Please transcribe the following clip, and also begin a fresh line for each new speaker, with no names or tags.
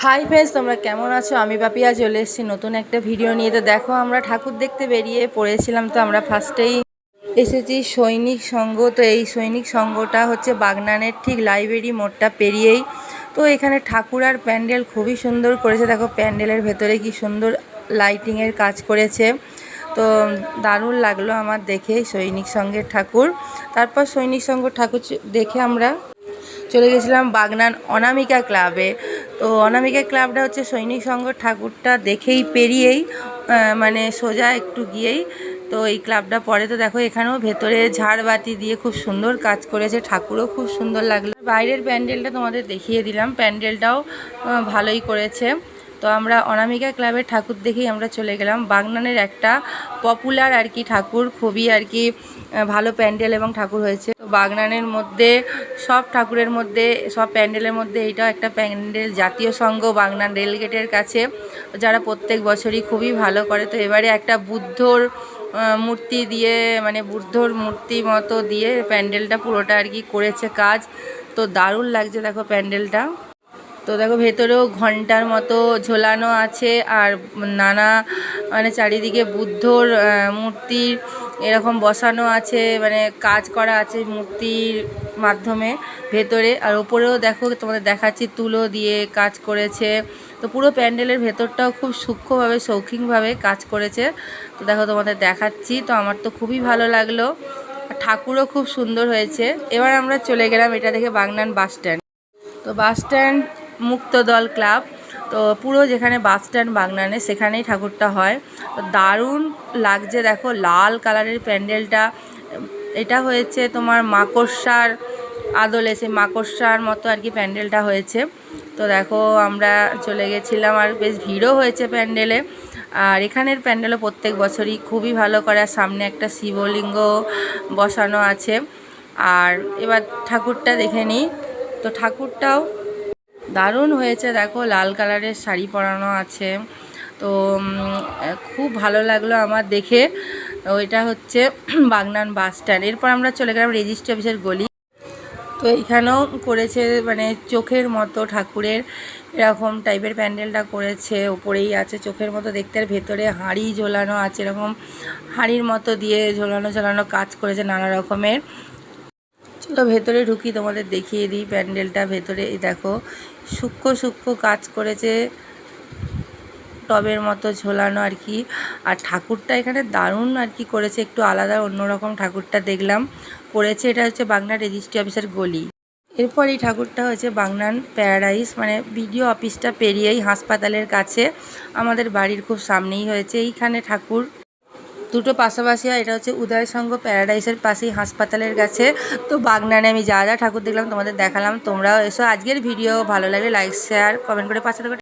Hi friends, তোমরা কেমন আছো? আমি পাপিয়া চলে এসেছি নতুন একটা ভিডিও নিয়ে। তো দেখো, আমরা ঠাকুর দেখতে বেরিয়ে পড়েছিলাম। তো আমরা ফার্স্টেই এসেছি সৈনিক সংঘ। তো এই সৈনিক সংঘটা হচ্ছে বাগনানের ঠিক লাইব্রেরি মোড়টা পেরিয়েই। তো এখানে ঠাকুর আর প্যান্ডেল খুবই সুন্দর করেছে। দেখো প্যান্ডেলের ভেতরে কি সুন্দর লাইটিংয়ের কাজ করেছে। তো দারুণ লাগলো আমার দেখে সৈনিক সংঘের ঠাকুর। তারপর সৈনিক সংঘ ঠাকুর দেখে আমরা চলে গেছিলাম বাগনান অনামিকা ক্লাবে। তো অনামিকা ক্লাবটা হচ্ছে সৈনিক সংঘ ঠাকুরটা দেখেই পেরিয়েই মানে সোজা একটু গিয়েই তো এই ক্লাবটা পড়ে। তো দেখো এখানেও ভেতরে ঝাড়বাতি দিয়ে খুব সুন্দর কাজ করেছে, ঠাকুরও খুব সুন্দর লাগলো। বাইরের প্যান্ডেলটা তোমাদের দেখিয়ে দিলাম, প্যান্ডেলটাও ভালোই করেছে। তো আমরা অনামিকা ক্লাবের ঠাকুর দেখেই আমরা চলে গেলাম বাগনানের একটা পপুলার আর কি ঠাকুর, খুবই আর কি ভালো প্যান্ডেল এবং ঠাকুর হয়েছে। তো বাগনানের মধ্যে সব ঠাকুরের মধ্যে, সব প্যান্ডেলের মধ্যে এইটাও একটা প্যান্ডেল, জাতীয় সংঘ বাগনান রেলগেটের কাছে, যারা প্রত্যেক বছরই খুবই ভালো করে। তো এবারে একটা বুদ্ধর মূর্তি দিয়ে, মানে বুদ্ধর মূর্তি মতো দিয়ে প্যান্ডেলটা পুরোটা আর কি করেছে কাজ। তো দারুণ লাগছে দেখো প্যান্ডেলটা। তো দেখো ভেতরেও ঘন্টার মতো ঝোলানো আছে, আর নানা মানে চারিদিকে বুদ্ধর মূর্তি এরকম বসানো আছে, মানে কাজ করা আছে মূর্তির মাধ্যমে ভেতরে। আর ওপরেও দেখো, তোমাদের দেখাচ্ছি, তুলো দিয়ে কাজ করেছে। তো পুরো প্যান্ডেলের ভেতরটাও খুব সূক্ষ্মভাবে শৌখিনভাবে কাজ করেছে। তো দেখো তোমাদের দেখাচ্ছি। তো আমার তো খুবই ভালো লাগলো, ঠাকুরও খুব সুন্দর হয়েছে। এবার আমরা চলে গেলাম এটা দেখে বাগনান বাস স্ট্যান্ড। তো বাস স্ট্যান্ড মুক্তদল ক্লাব, তো পুরো যেখানে বাস স্ট্যান্ড বাগনানে সেখানেই ঠাকুরটা হয়। তো দারুণ লাগছে দেখো, লাল কালারের প্যান্ডেলটা। এটা হয়েছে তোমার মাকড়সার আদলে, সেই মাকড়সার মতো আর কি প্যান্ডেলটা হয়েছে। তো দেখো আমরা চলে গেছিলাম, আর বেশ ভিড়ও হয়েছে প্যান্ডেলে। আর এখানের প্যান্ডেলও প্রত্যেক বছরই খুবই ভালো করে। আর সামনে একটা শিবলিঙ্গ বসানো আছে। আর এবার ঠাকুরটা দেখে নিই। তো ঠাকুরটাও দারুণ হয়েছে, দেখো লাল কালারের শাড়ি পরানো আছে। তো খুব ভালো লাগলো আমার দেখে। ওইটা হচ্ছে বাগনান বাস স্ট্যান্ড। এরপর আমরা চলে গেলাম রেজিস্ট্রি অফিসের গলি। তো এইখানেও করেছে মানে চোখের মতো ঠাকুরের এরকম টাইপের প্যান্ডেলটা করেছে, ওপরেই আছে চোখের মতো দেখতে। আর ভেতরে হাঁড়ি ঝোলানো আছে, এরকম হাঁড়ির মতো দিয়ে ঝোলানো কাজ করেছে নানা রকমের। চলো ভেতরে ঢুকি, তোমাদের দেখিয়ে দিই প্যান্ডেলটা। ভেতরে এই দেখো সূক্ষ্ম কাজ করেছে, টবের মতো ঝোলানো আর কি। আর ঠাকুরটা এখানে দারুণ আর কি করেছে, একটু আলাদা অন্যরকম ঠাকুরটা দেখলাম করেছে। এটা হচ্ছে বাগনান রেজিস্ট্রি অফিসের গলি। এরপর এই ঠাকুরটা হচ্ছে বাগনান প্যারাডাইস, মানে বিডিও অফিসটা পেরিয়েই হাসপাতালের কাছে, আমাদের বাড়ির খুব সামনেই হয়েছে এইখানে ঠাকুর। দুটো পাশাপাশি হয়। এটা হচ্ছে উদয় সংঘ প্যারাডাইসের পাশেই হাসপাতালের কাছে। তো বাগনানে আমি যা ঠাকুর দেখলাম তোমাদের দেখালাম। তোমরাও এসো। আজকের ভিডিও ভালো লাগলে লাইক শেয়ার কমেন্ট করে পাশে থাকো।